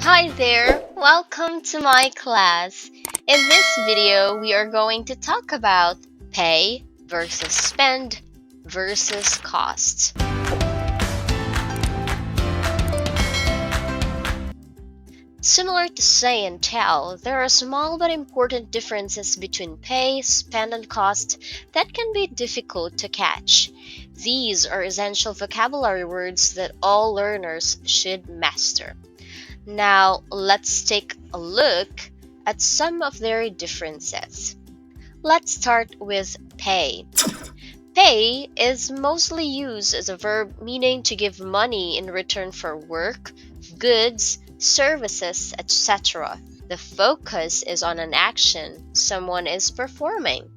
Hi there, welcome to my class. In this video, we are going to talk about pay versus spend versus cost. Similar to say and tell, there are small but important differences between pay, spend, and cost that can be difficult to catch. These are essential vocabulary words that all learners should master. Now, let's take a look at some of their differences. Let's start with pay. Pay is mostly used as a verb meaning to give money in return for work, goods, services, etc. The focus is on an action someone is performing.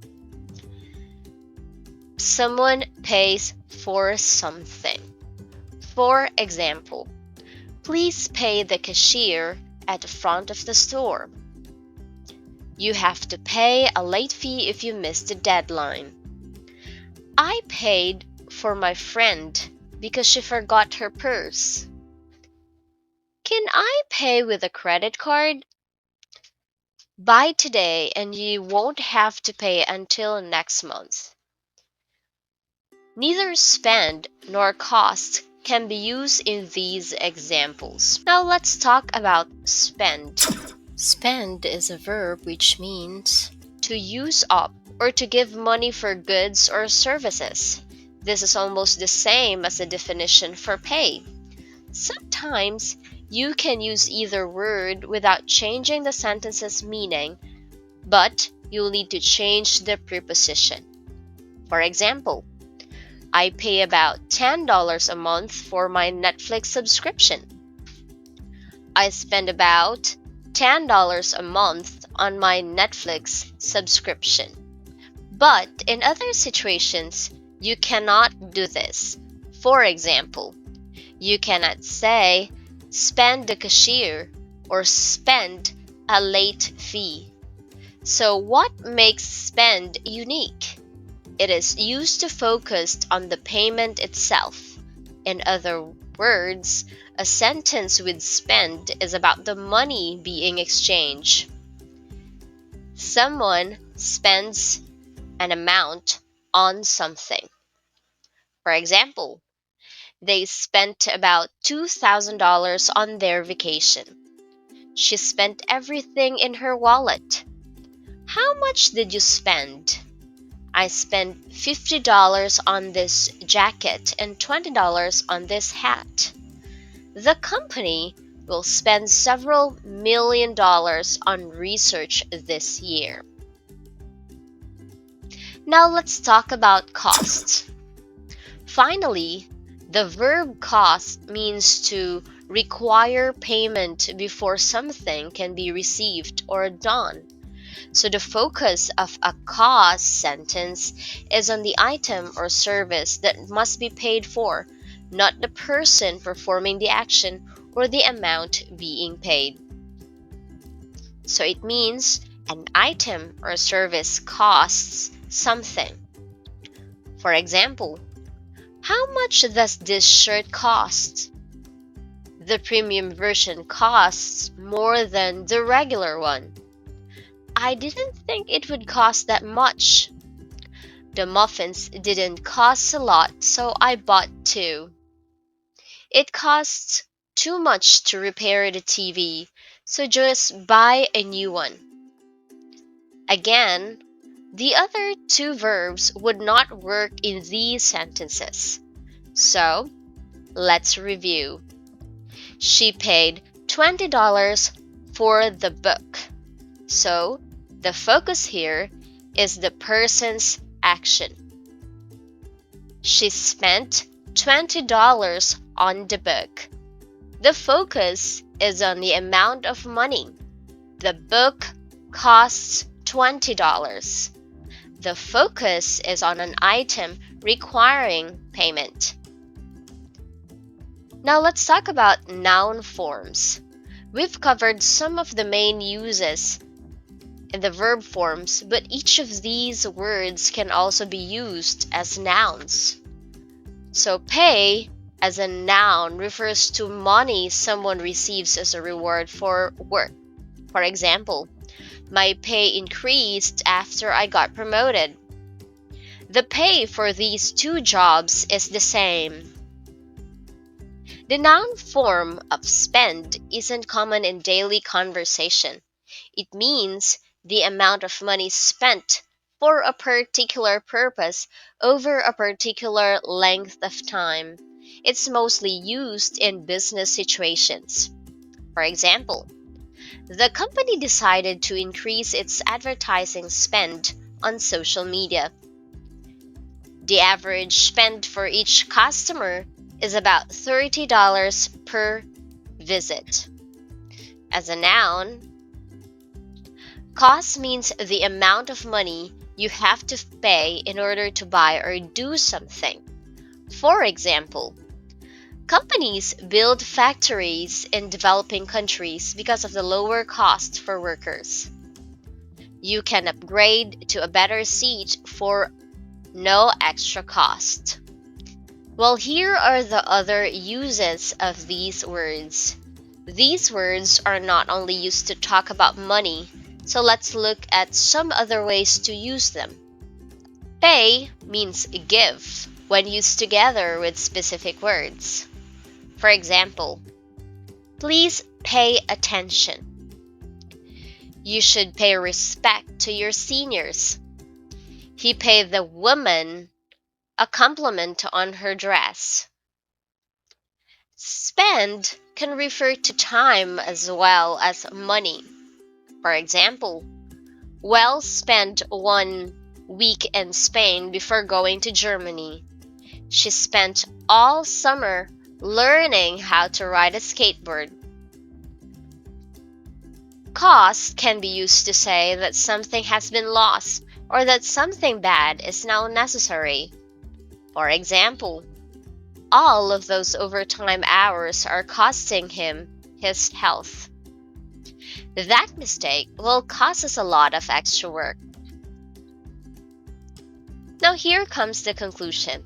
Someone pays for something. For example, please pay the cashier at the front of the store. You have to pay a late fee if you miss the deadline. I paid for my friend because she forgot her purse. Can I pay with a credit card? Buy today and you won't have to pay until next month. Neither spend nor cost can be used in these examples. Now let's talk about spend. Spend is a verb which means to use up or to give money for goods or services. This is almost the same as the definition for pay. Sometimes you can use either word without changing the sentence's meaning, but you'll need to change the preposition. For example, I pay about $10 a month for my Netflix subscription. I spend about $10 a month on my Netflix subscription. But in other situations, you cannot do this. For example, you cannot say, spend the cashier or spend a late fee. So what makes spend unique? It is used to focus on the payment itself. In other words, a sentence with spend is about the money being exchanged. Someone spends an amount on something. For example, they spent about $2,000 on their vacation. She spent everything in her wallet. How much did you spend? I spent $50 on this jacket and $20 on this hat. The company will spend several million dollars on research this year. Now let's talk about cost. Finally, the verb cost means to require payment before something can be received or done. So the focus of a cost sentence is on the item or service that must be paid for, not the person performing the action or the amount being paid. So it means an item or service costs something. For example, how much does this shirt cost? The premium version costs more than the regular one. I didn't think it would cost that much. The muffins didn't cost a lot, so I bought two. It costs too much to repair the TV, so just buy a new one. Again, the other two verbs would not work in these sentences. So, let's review. She paid $20 for the book. So, the focus here is the person's action. She spent $20 on the book. The focus is on the amount of money. The book costs $20. The focus is on an item requiring payment. Now let's talk about noun forms. We've covered some of the main uses in the verb forms, but each of these words can also be used as nouns. So pay as a noun refers to money someone receives as a reward for work. For example, my pay increased after I got promoted. The pay for these two jobs is the same. The noun form of spend isn't common in daily conversation. It means the amount of money spent for a particular purpose over a particular length of time. It's mostly used in business situations. For example, the company decided to increase its advertising spend on social media. The average spend for each customer is about $30 per visit. As a noun, cost means the amount of money you have to pay in order to buy or do something. For example, companies build factories in developing countries because of the lower cost for workers. You can upgrade to a better seat for no extra cost. Well, here are the other uses of these words. These words are not only used to talk about money, so let's look at some other ways to use them. Pay means give when used together with specific words. For example, please pay attention. You should pay respect to your seniors. He paid the woman a compliment on her dress. Spend can refer to time as well as money. For example, Well spent 1 week in Spain before going to Germany. She spent all summer learning how to ride a skateboard. Cost can be used to say that something has been lost or that something bad is now necessary. For example, all of those overtime hours are costing him his health. That mistake will cost us a lot of extra work. Now here comes the conclusion.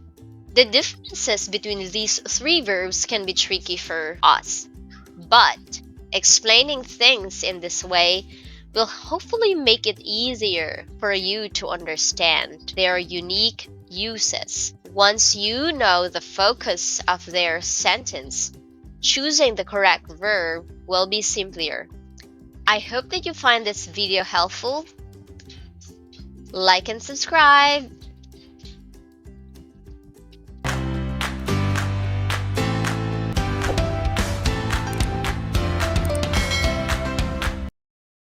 The differences between these three verbs can be tricky for us, but explaining things in this way will hopefully make it easier for you to understand their unique uses. Once you know the focus of their sentence, choosing the correct verb will be simpler. I hope that you find this video helpful. Like and subscribe.